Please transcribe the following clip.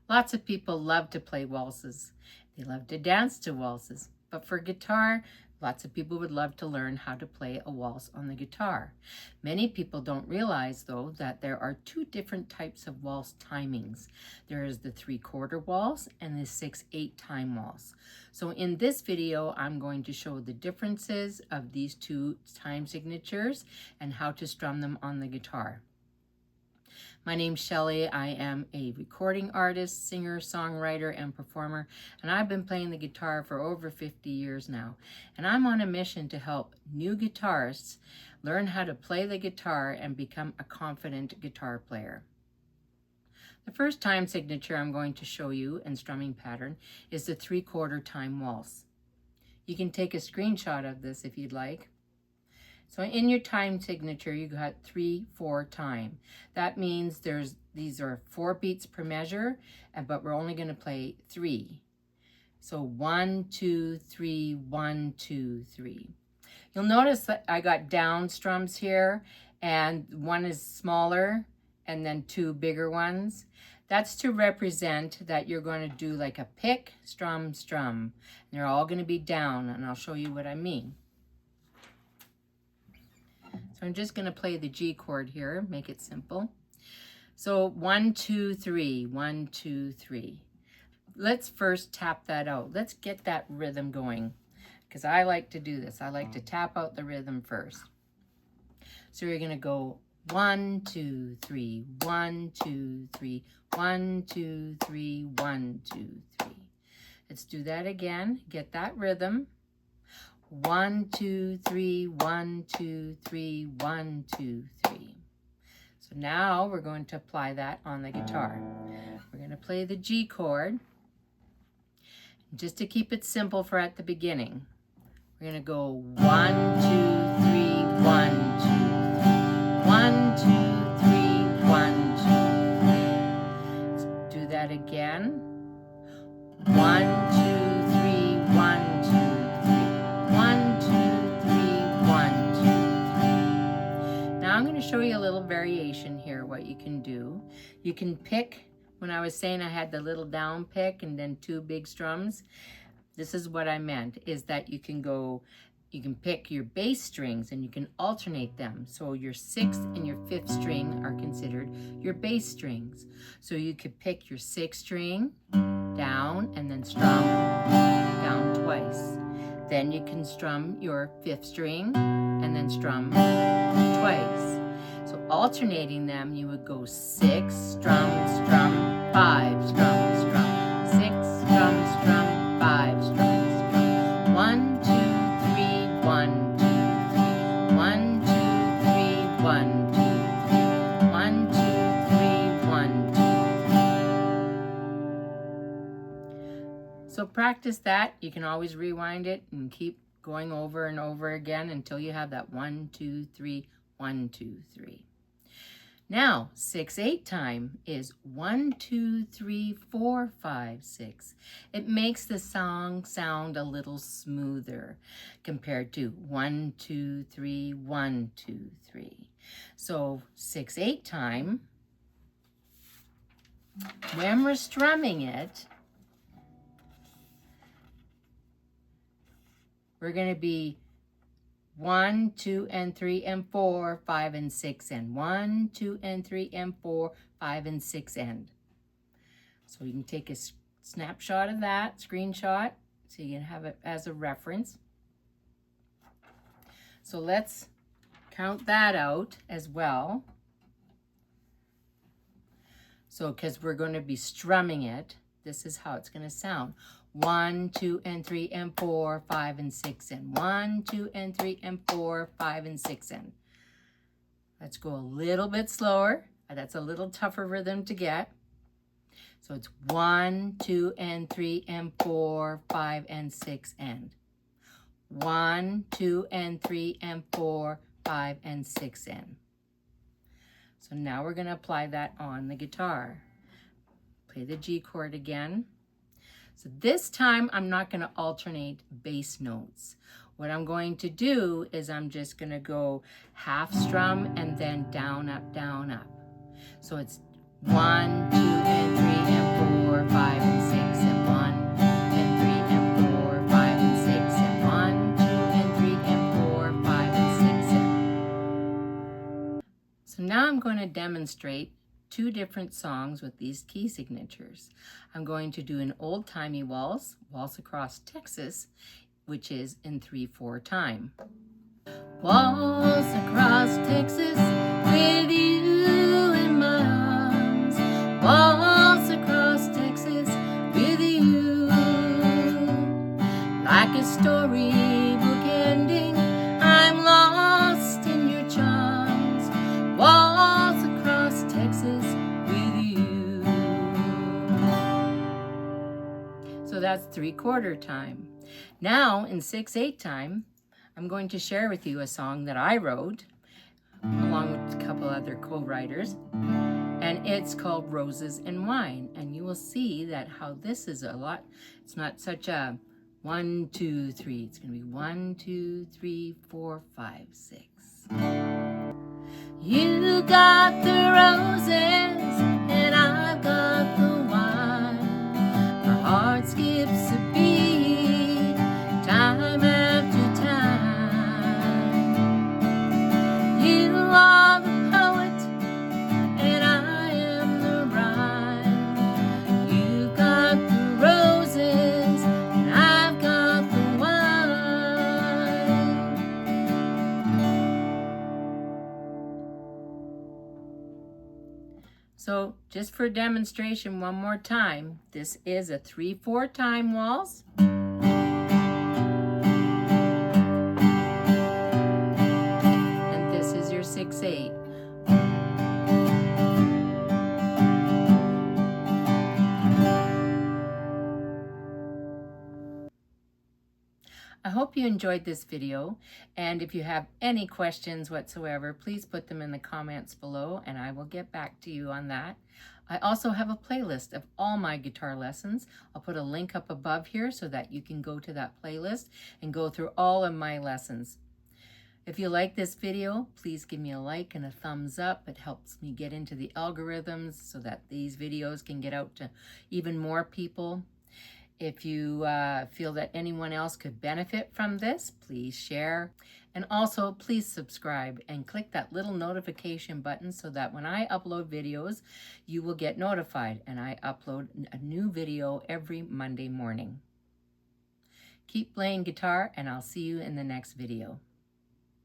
Lots of people love to play waltzes. They love to dance to waltzes. But for guitar, lots of people would love to learn how to play a waltz on the guitar. Many people don't realize, though, that there are two different types of waltz timings. There is the 3/4 waltz and the 6/8 time waltz. So in this video, I'm going to show the differences of these two time signatures and how to strum them on the guitar. My name's Shelley. I am a recording artist, singer, songwriter, and performer, and I've been playing the guitar for over 50 years now. And I'm on a mission to help new guitarists learn how to play the guitar and become a confident guitar player. The first time signature I'm going to show you and strumming pattern is the 3/4 time waltz. You can take a screenshot of this if you'd like. So in your time signature, you got 3/4 time. That means these are 4 beats per measure, but we're only going to play 3. So 1, 2, 3, 1, 2, 3. You'll notice that I got down strums here, and one is smaller and then 2 bigger ones. That's to represent that you're going to do like a pick, strum, strum. And they're all going to be down, and I'll show you what I mean. So I'm just going to play the G chord here, make it simple. So 1, 2, 3, 1, 2, 3. Let's first tap that out. Let's get that rhythm going, because I like to do this. I like to tap out the rhythm first. So you're going to go 1, 2, 3, 1, 2, 3, 1, 2, 3, 1, 2, 3. Let's do that again. Get that rhythm. 1, 2, 3, 1, 2, 3, 1, 2, 3. So now we're going to apply that on the guitar. We're going to play the G chord. Just to keep it simple for at the beginning, we're going to go 1, 2, 3, 1, 2, 1, 2, 3, 1, 2. Let's do that again. 1, 2, 3, 1, 2, 1, 2, 3, 1, 2, 3. Now I'm going to show you a little variation here, what you can do. You can pick, when I was saying I had the little down pick and then 2 big strums, this is what I meant, is that you can pick your bass strings and you can alternate them. So your 6th and your 5th string are considered your bass strings. So you could pick your 6th string down and then strum down twice. Then you can strum your 5th string and then strum twice. So alternating them, you would go 6, strum, strum, 5, strum, strum, 6, strum, strum, 5, strum, strum. 1, 2, 3, 1, 2, 3. 1, 2, 3, 1, 2, 3. 1, 2, 3, 1, 2, 3. So practice that. You can always rewind it and keep going over and over again until you have that 1, 2, 3, 1, 2, 3. Now, 6/8 time is 1, 2, 3, 4, 5, 6. It makes the song sound a little smoother compared to 1, 2, 3, 1, 2, 3. So 6/8 time, when we're strumming it, we're going to be 1, 2, and 3, and 4, 5, and 6, and 1, 2, and 3, and 4, 5, and 6, and. So you can take a snapshot of that, screenshot, so you can have it as a reference. So let's count that out as well. So because we're going to be strumming it, this is how it's going to sound. 1, 2, and 3, and 4, 5, and 6, and 1, 2, and 3, and 4, 5, and 6, and. Let's go a little bit slower. That's a little tougher rhythm to get. So it's 1, 2, and 3, and 4, 5, and 6, and. 1, 2, and 3, and 4, 5, and 6, and. So now we're going to apply that on the guitar. Play the G chord again. So this time I'm not going to alternate bass notes. What I'm going to do is I'm just going to go half strum and then down, up, down, up. So it's 1, 2, and 3, and 4, going to demonstrate 2 different songs with these key signatures. I'm going to do an old-timey waltz, Waltz Across Texas, which is in 3/4 time. Waltz across Texas with you in my arms. Waltz across Texas with you. Like a storybook ending, I'm lost in your charms. Waltz across Texas with you. So that's 3/4 time. Now in 6/8 time, I'm going to share with you a song that I wrote along with a couple other co-writers, and it's called Roses and Wine. And you will see that how this is a lot, it's not such a 1, 2, 3, it's going to be 1, 2, 3, 4, 5, 6. You got the roses and I've got the wine. Our heart skips a beat time after time. You are the poet and I am the rhyme. You got the roses and I've got the wine. So just for demonstration one more time, this is a 3/4 time waltz. And this is your 6/8. I hope you enjoyed this video, and if you have any questions whatsoever, please put them in the comments below and I will get back to you on that. I also have a playlist of all my guitar lessons. I'll put a link up above here so that you can go to that playlist and go through all of my lessons. If you like this video, please give me a like and a thumbs up. It helps me get into the algorithms so that these videos can get out to even more people. If you feel that anyone else could benefit from this, please share. And also, please subscribe and click that little notification button so that when I upload videos, you will get notified. And I upload a new video every Monday morning. Keep playing guitar, and I'll see you in the next video.